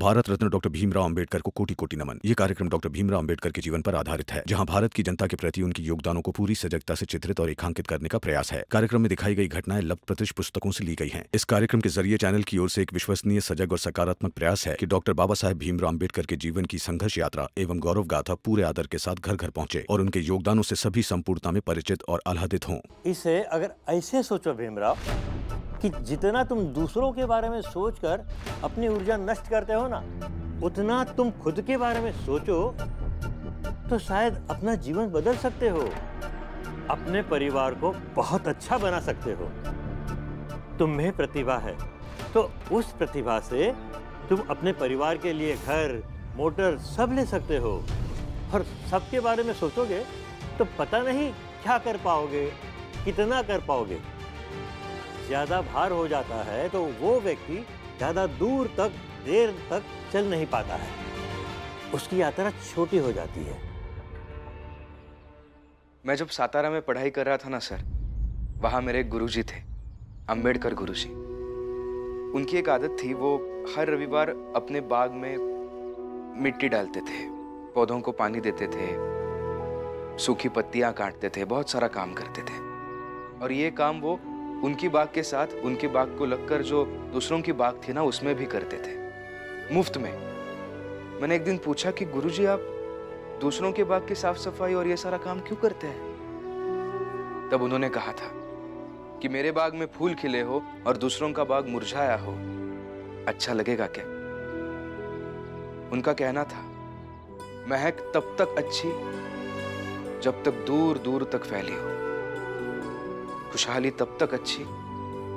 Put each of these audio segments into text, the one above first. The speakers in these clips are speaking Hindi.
भारत रत्न डॉक्टर भीमराव अंबेडकर को कोटि कोटि नमन। ये कार्यक्रम डॉक्टर भीमराव अंबेडकर के जीवन पर आधारित है, जहां भारत की जनता के प्रति उनके योगदानों को पूरी सजगता से चित्रित और रेखांकित करने का प्रयास है। कार्यक्रम में दिखाई गई घटनाएं लब्ध पुस्तकों से ली गई हैं। इस कार्यक्रम के जरिए चैनल की ओर से एक विश्वसनीय, सजग और सकारात्मक प्रयास है कि डॉक्टर बाबा साहेब भीमराव अंबेडकर के जीवन की संघर्ष यात्रा एवं गौरव गाथा पूरे आदर के साथ घर घर पहुंचे और उनके योगदानों से सभी संपूर्णता में परिचित और आह्लादित हों। इसे अगर ऐसे सोचो भीमराव कि जितना तुम दूसरों के बारे में सोचकर अपनी ऊर्जा नष्ट करते हो ना, उतना तुम खुद के बारे में सोचो तो शायद अपना जीवन बदल सकते हो, अपने परिवार को बहुत अच्छा बना सकते हो। तुम में प्रतिभा है तो उस प्रतिभा से तुम अपने परिवार के लिए घर, मोटर सब ले सकते हो। और सबके बारे में सोचोगे तो पता नहीं क्या कर पाओगे, कितना कर पाओगे। ज्यादा भार हो जाता है तो वो व्यक्ति ज्यादा दूर तक देर तक चल नहीं पाता है, उसकी यात्रा छोटी हो जाती है। मैं जब सातारा में पढ़ाई कर रहा था ना सर, वहां मेरे एक गुरुजी थे, अंबेडकर गुरुजी। उनकी एक आदत थी, वो हर रविवार अपने बाग में मिट्टी डालते थे, पौधों को पानी देते थे, सूखी पत्तियां काटते थे, बहुत सारा काम करते थे। और ये काम वो उनकी बाग के साथ, उनकी बाग को लगकर जो दूसरों की बाग थी ना, उसमें भी करते थे, मुफ्त में। मैंने एक दिन पूछा कि गुरुजी, आप दूसरों के बाग की साफ सफाई और ये सारा काम क्यों करते हैं? तब उन्होंने कहा था कि मेरे बाग में फूल खिले हो और दूसरों का बाग मुरझाया हो, अच्छा लगेगा क्या? उनका कहना था, महक तब तक अच्छी जब तक दूर दूर तक फैली हो, खुशहाली तब तक अच्छी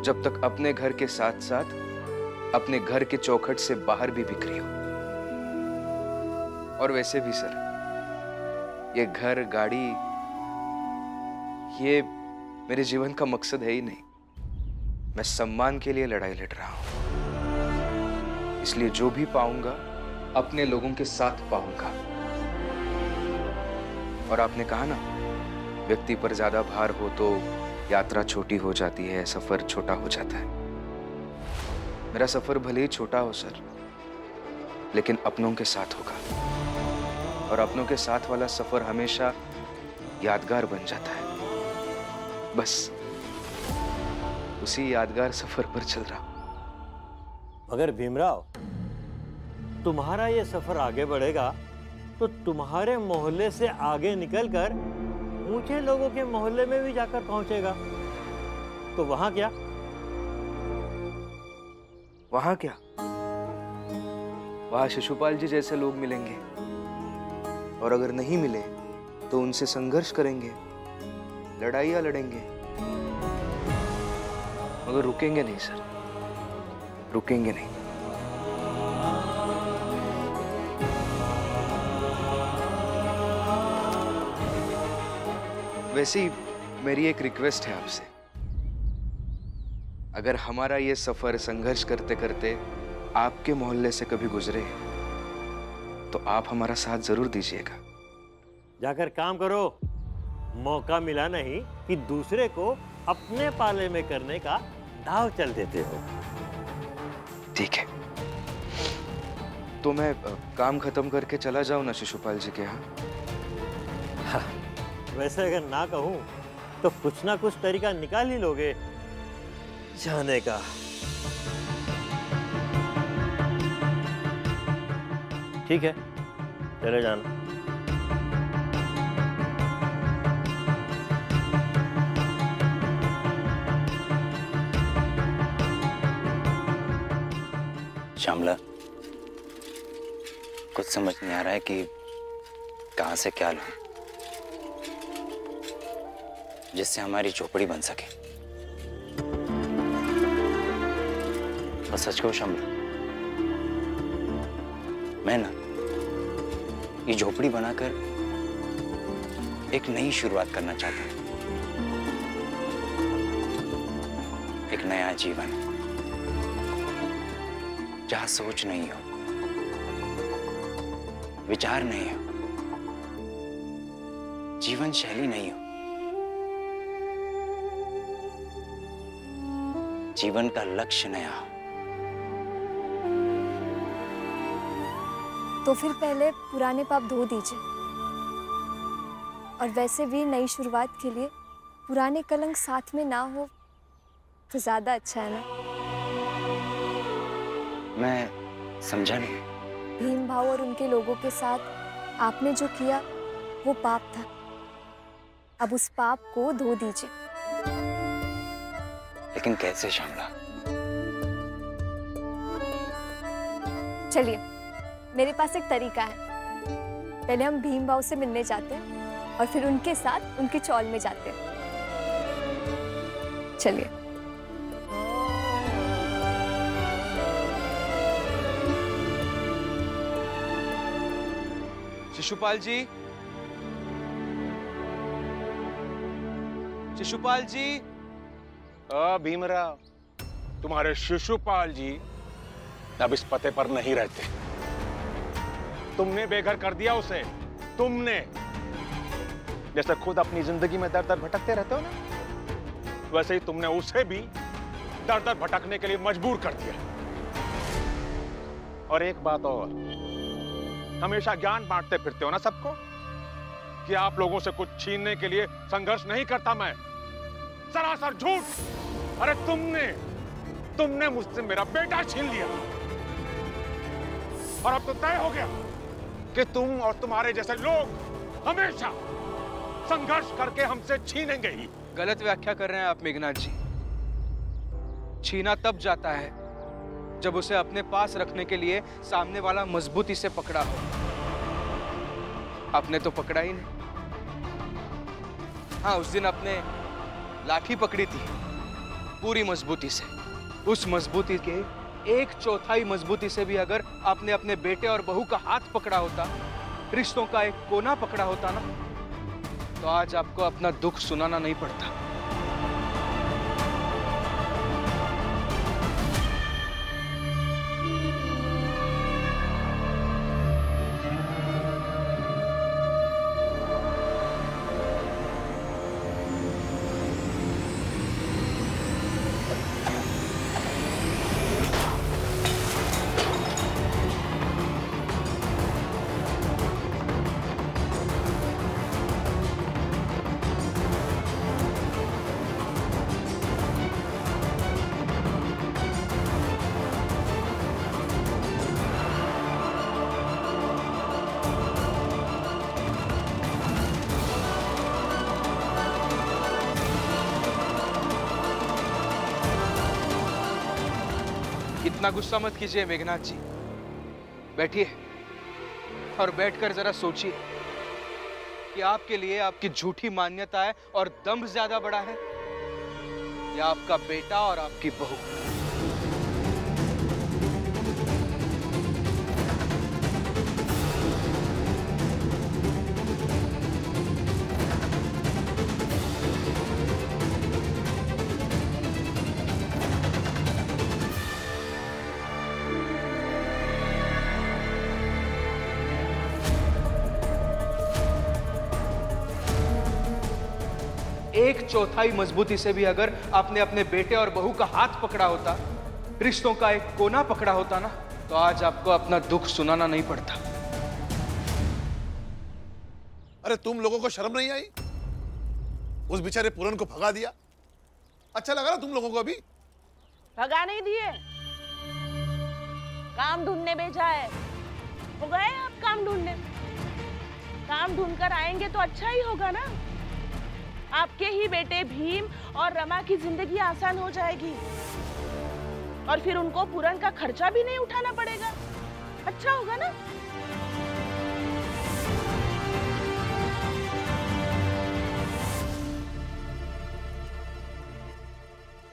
जब तक अपने घर के साथ साथ अपने घर के चौखट से बाहर भी बिखरी हो। और वैसे भी सर, ये घर, गाड़ी, ये मेरे जीवन का मकसद है ही नहीं। मैं सम्मान के लिए लड़ाई लड़ रहा हूं, इसलिए जो भी पाऊंगा अपने लोगों के साथ पाऊंगा। और आपने कहा ना, व्यक्ति पर ज्यादा भार हो तो यात्रा छोटी हो जाती है, सफर छोटा हो जाता है। मेरा सफर भले ही छोटा हो सर, लेकिन अपनों के साथ होगा, और अपनों के साथ वाला सफर हमेशा यादगार बन जाता है। बस उसी यादगार सफर पर चल रहा हूं। मगर भीमराव, तुम्हारा ये सफर आगे बढ़ेगा तो तुम्हारे मोहल्ले से आगे निकलकर ऊंचे लोगों के मोहल्ले में भी जाकर पहुंचेगा। तो वहां क्या? वहां क्या? वहां शिशुपाल जी जैसे लोग मिलेंगे, और अगर नहीं मिले तो उनसे संघर्ष करेंगे, लड़ाइयां लड़ेंगे, मगर रुकेंगे नहीं सर, रुकेंगे नहीं। वैसे ही मेरी एक रिक्वेस्ट है आपसे, अगर हमारा ये सफर संघर्ष करते करते आपके मोहल्ले से कभी गुजरे तो आप हमारा साथ जरूर दीजिएगा। जाकर काम करो, मौका मिला नहीं कि दूसरे को अपने पाले में करने का दाव चल देते हो। ठीक है, तो मैं काम खत्म करके चला जाऊं ना शिशुपाल जी के यहाँ? हाँ, वैसे अगर ना कहूं तो कुछ ना कुछ तरीका निकाल ही लोगे जाने का। ठीक है, चले जाना। श्यामला, कुछ समझ नहीं आ रहा है कि कहां से क्या लूं जिससे हमारी झोपड़ी बन सके। और सच कहूं श्यामला, मैं ना ये झोपड़ी बनाकर एक नई शुरुआत करना चाहता हूं, एक नया जीवन जहां सोच नहीं हो, विचार नहीं हो, जीवन शैली नहीं हो, जीवन का लक्ष्य नया हो। तो फिर पहले पुराने पाप धो दीजिए। और वैसे भी नई शुरुआत के लिए पुराने कलंक साथ में ना हो तो ज्यादा अच्छा है ना। मैं समझा नहीं। भीम भाव और उनके लोगों के साथ आपने जो किया वो पाप था। अब उस पाप को धो दीजिए। लेकिन कैसे श्यामला? चलिए, मेरे पास एक तरीका है। पहले हम भीम भाव से मिलने जाते हैं और फिर उनके साथ उनकी चौल में जाते हैं। चलिए। शिशुपाल जी, शिशुपाल जी। भीमराव, तुम्हारे शिशुपाल जी अब इस पते पर नहीं रहते। तुमने बेघर कर दिया उसे। तुमने, जैसे खुद अपनी जिंदगी में दर दर भटकते रहते हो ना, वैसे ही तुमने उसे भी दर दर भटकने के लिए मजबूर कर दिया। और एक बात और, हमेशा ज्ञान बांटते फिरते हो ना सबको कि आप लोगों से कुछ छीनने के लिए संघर्ष नहीं करता मैं। सरासर झूठ। अरे तुमने मुझसे मेरा बेटा छीन लिया और अब तो तय हो गया कि तुम और तुम्हारे जैसे लोग हमेशा संघर्ष करके हमसे छीनेंगे ही। गलत व्याख्या कर रहे हैं आप मेघनाथ जी। छीना तब जाता है जब उसे अपने पास रखने के लिए सामने वाला मजबूती से पकड़ा हो। आपने तो पकड़ा ही नहीं। हाँ, उस दिन आपने लाठी पकड़ी थी पूरी मजबूती से। उस मजबूती के 1/4 मजबूती से भी अगर आपने अपने बेटे और बहू का हाथ पकड़ा होता, रिश्तों का एक कोना पकड़ा होता ना, तो आज आपको अपना दुख सुनाना नहीं पड़ता। इतना गुस्सा मत कीजिए मेघनाथ जी। बैठिए और बैठकर जरा सोचिए कि आपके लिए आपकी झूठी मान्यताएं और दंभ ज्यादा बड़ा है या आपका बेटा और आपकी बहू। एक चौथाई मजबूती से भी अगर आपने अपने बेटे और बहू का हाथ पकड़ा होता, रिश्तों का एक कोना पकड़ा होता ना, तो आज आपको अपना दुख सुनाना नहीं पड़ता। अरे तुम लोगों को शर्म नहीं आई? उस बेचारे पूरन को भगा दिया। अच्छा लगा ना तुम लोगों को? अभी भगा नहीं दिए, काम ढूंढने भेजा है। हो गए आप काम ढूंढने? काम ढूंढ कर आएंगे तो अच्छा ही होगा ना। आपके ही बेटे भीम और रमा की जिंदगी आसान हो जाएगी और फिर उनको पूरन का खर्चा भी नहीं उठाना पड़ेगा। अच्छा होगा ना।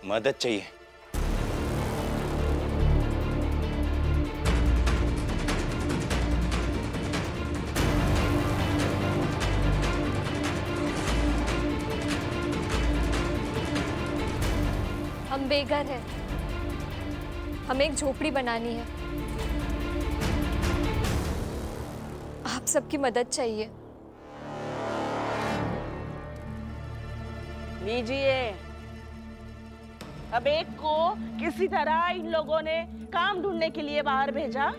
मदद चाहिए? हम बेघर हैं, हमें एक झोपड़ी बनानी है। आप सबकी मदद चाहिए। लीजिए। अब एक को किसी तरह इन लोगों ने काम ढूंढने के लिए बाहर भेजा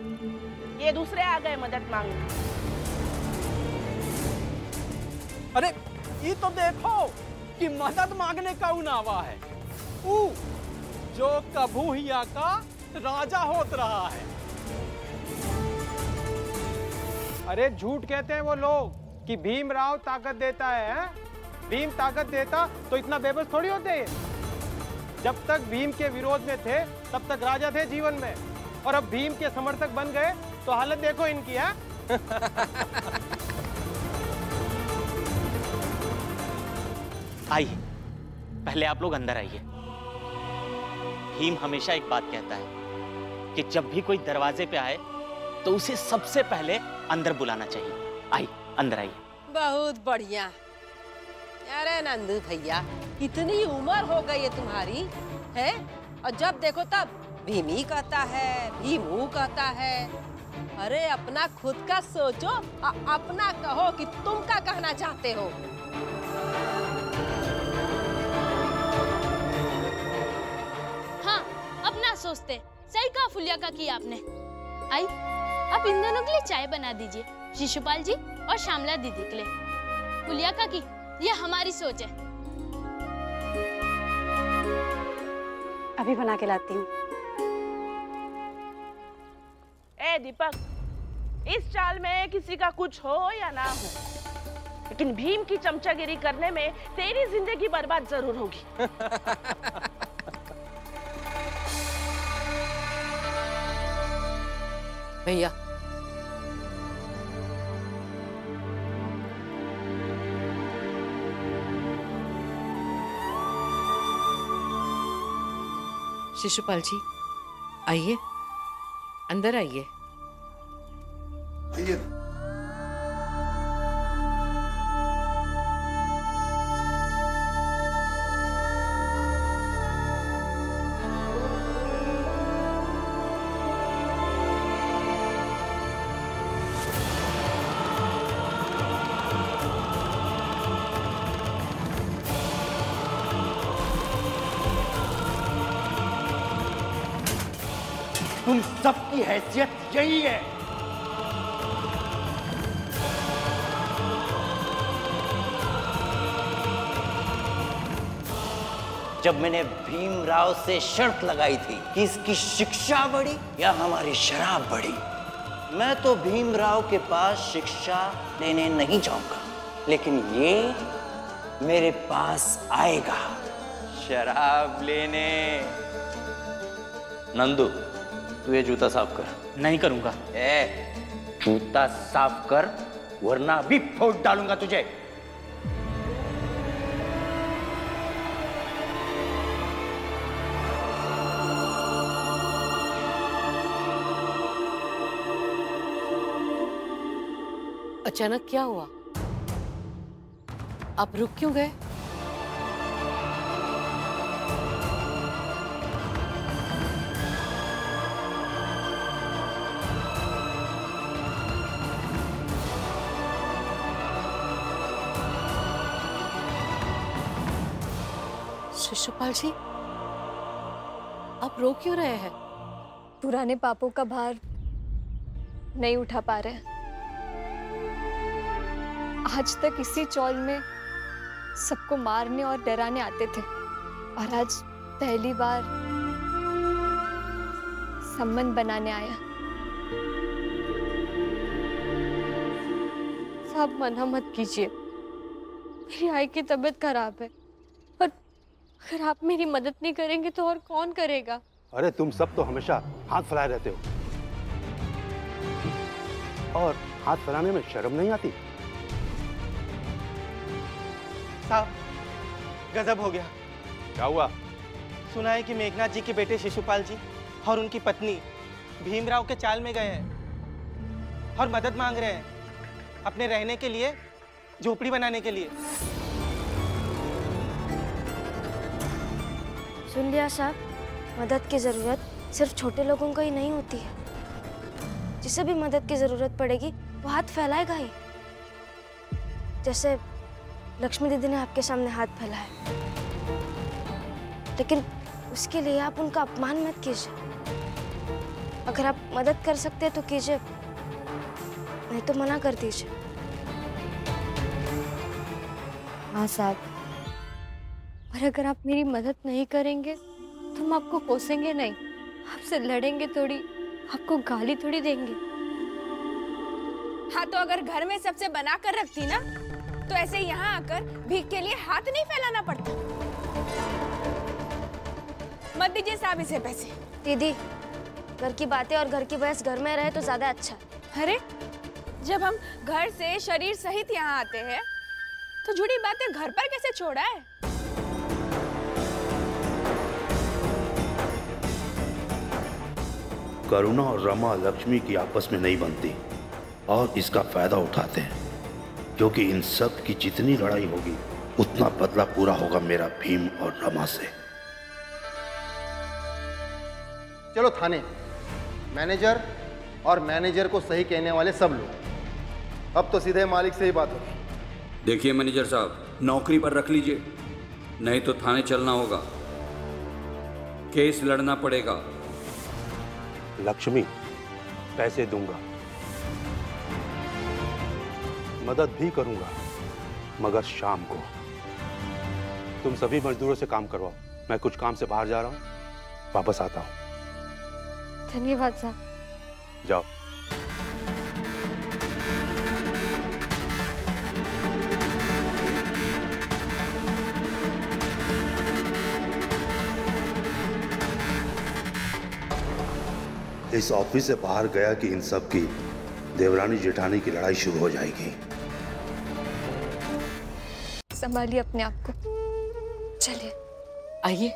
ये दूसरे आ गए मदद मांगने। अरे ये तो देखो कि मदद मांगने कौन आवा है। ऊ जो कभू हिया का राजा होत रहा है। अरे झूठ कहते हैं वो लोग कि भीमराव ताकत देता है। भीम ताकत देता तो इतना बेबस थोड़ी होते। जब तक भीम के विरोध में थे तब तक राजा थे जीवन में, और अब भीम के समर्थक बन गए तो हालत देखो इनकी है। आइए, पहले आप लोग अंदर आइए। भीम हमेशा एक बात कहता है कि जब भी कोई दरवाजे पे आए तो उसे सबसे पहले अंदर बुलाना चाहिए। आइए, अंदर आइए। बहुत बढ़िया। अरे नंदू भैया, इतनी उम्र हो गई है तुम्हारी, है? और जब देखो तब भीम ही कहता है, भीमू कहता है। अरे अपना खुद का सोचो, अपना कहो कि तुम क्या कहना चाहते हो। हाँ, अपना सोचते। सही कहा फुलिया का किया आपने। आई, आप इन दोनों के लिए चाय बना दीजिए, शिशुपाल जी और श्यामला दीदी के लिए। फुलिया का की, ये हमारी सोच है। अभी बना के लाती हूँ। ए दीपक, इस चाल में किसी का कुछ हो या ना हो, लेकिन भीम की चमचागिरी करने में तेरी जिंदगी बर्बाद जरूर होगी। भैया, शिशुपाल जी आइए, अंदर आइए। तुम सबकी हैसियत यही है। जब मैंने भीमराव से शर्त लगाई थी कि इसकी शिक्षा बढ़ी या हमारी शराब बढ़ी, मैं तो भीमराव के पास शिक्षा लेने नहीं जाऊंगा, लेकिन ये मेरे पास आएगा शराब लेने। नंदू, तू ये जूता साफ कर। नहीं करूंगा। जूता साफ कर, वरना अभी फोड़ डालूंगा तुझे। अचानक क्या हुआ? आप रुक क्यों गए? शिशुपाल जी, आप रो क्यों रहे हैं? पुराने पापों का भार नहीं उठा पा रहे। आज तक इसी चौल में सबको मारने और डराने आते थे, और आज पहली बार संबंध बनाने आया। साहब, मना मत कीजिए, मेरी आई की तबीयत खराब है, और अगर आप मेरी मदद नहीं करेंगे तो और कौन करेगा? अरे तुम सब तो हमेशा हाथ फैलाए रहते हो, और हाथ फैलाने में शर्म नहीं आती? साहब, गजब हो गया। क्या हुआ? सुना है कि मेघनाथ जी के बेटे शिशुपाल जी और उनकी पत्नी भीमराव के चाल में गए हैं और मदद मांग रहे हैं अपने रहने के लिए, झोपड़ी बनाने के लिए। सुन लिया साहब, मदद की जरूरत सिर्फ छोटे लोगों को ही नहीं होती है। जिसे भी मदद की जरूरत पड़ेगी वो हाथ फैलाएगा ही। जैसे लक्ष्मी दीदी ने आपके सामने हाथ फैलाया, लेकिन उसके लिए आप उनका अपमान मत कीजिए। अगर आप मदद कर सकते हैं तो कीजिए, नहीं तो मना कर दीजिए। हाँ साहब, और अगर आप मेरी मदद नहीं करेंगे तो हम आपको कोसेंगे नहीं, आपसे लड़ेंगे थोड़ी, आपको गाली थोड़ी देंगे। हाँ तो अगर घर में सबसे बना कर रखती ना तो ऐसे यहाँ आकर भीख के लिए हाथ नहीं फैलाना पड़ता। मत दीजिए साहब इसे पैसे। दीदी, घर की बातें और घर की बहस घर में रहे तो ज्यादा अच्छा। अरे जब हम घर से शरीर सहित यहाँ आते हैं तो जुड़ी बातें घर पर कैसे छोड़ा है? करुणा और रमा लक्ष्मी की आपस में नहीं बनती और इसका फायदा उठाते हैं, क्योंकि इन सब की जितनी लड़ाई होगी उतना बदला पूरा होगा मेरा भीम और रमा से। चलो थाने। मैनेजर और मैनेजर को सही कहने वाले सब लोग। अब तो सीधे मालिक से ही बात होगी। देखिए मैनेजर साहब, नौकरी पर रख लीजिए, नहीं तो थाने चलना होगा, केस लड़ना पड़ेगा। लक्ष्मी, पैसे दूंगा, मदद भी करूंगा, मगर शाम को। तुम सभी मजदूरों से काम करवाओ, मैं कुछ काम से बाहर जा रहा हूं, वापस आता हूं। धन्यवाद साहब। जाओ। इस ऑफिस से बाहर गया कि इन सब की देवरानी जेठानी की लड़ाई शुरू हो जाएगी। संभालिए अपने आप को। चलिए आइए।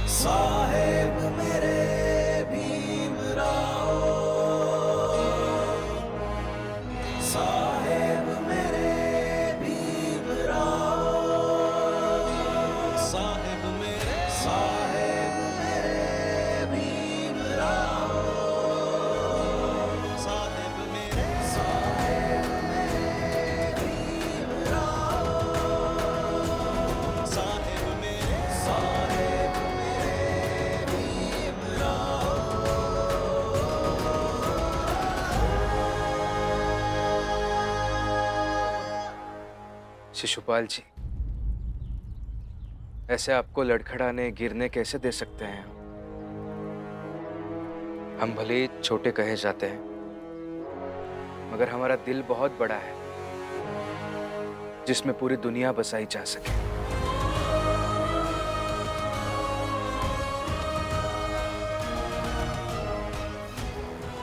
साहेब मेरे भीमराव, साहेब मेरे भीमराव, साहेब मेरे भीमराव, साहेब मेरे भीमराव, साहेब मेरे शिशुपाल जी, ऐसे आपको लड़खड़ाने गिरने कैसे दे सकते हैं? हम भले ही छोटे कहे जाते हैं, मगर हमारा दिल बहुत बड़ा है जिसमें पूरी दुनिया बसाई जा सके।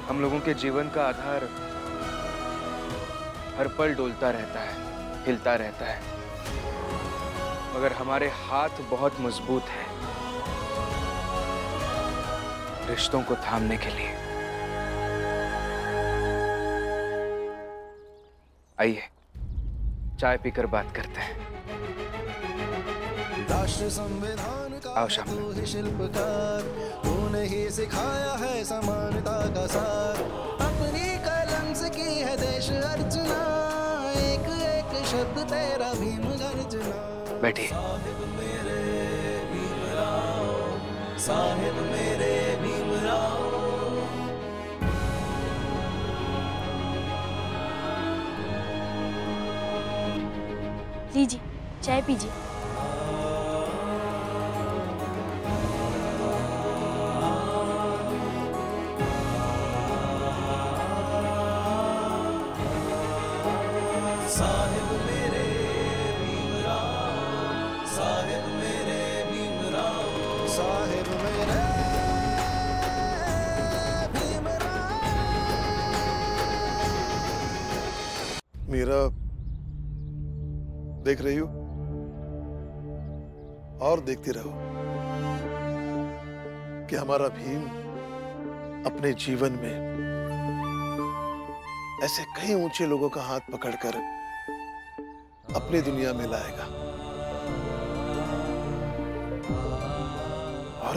हम लोगों के जीवन का आधार हर पल डोलता रहता है, हिलता रहता है, मगर हमारे हाथ बहुत मजबूत हैं रिश्तों को थामने के लिए। आइए चाय पीकर बात करते हैं। राष्ट्र संविधान का तू ही शिल्पकार, तूने ही सिखाया है समानता का सार। अपनी कलम से की है देश अर्चना, एक एक शब्द तेरा भीम गर्जना। बैठिए। साहिब मेरे भीमराव, साहिब मेरे भीमराव। लीजिए चाय पीजिए। साहिब मेरे भीमराव, साहिब मेरे भीमराव, साहिब मेरे भीमराव। मीरा, देख रही हो और देखती रहो कि हमारा भीम अपने जीवन में ऐसे कई ऊंचे लोगों का हाथ पकड़कर अपनी दुनिया में लाएगा और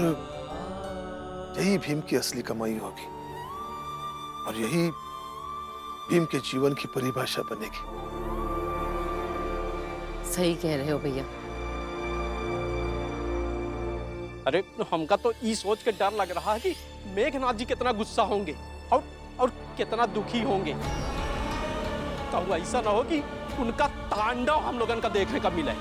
यही भीम की असली कमाई होगी और यही भीम के जीवन की परिभाषा बनेगी। सही कह रहे हो भैया। अरे हमका तो ई सोच के डर लग रहा है कि मेघनाथ जी कितना गुस्सा होंगे और कितना दुखी होंगे। कहीं ऐसा ना हो कि उनका तांडव हम लोगन का देखने का मिले।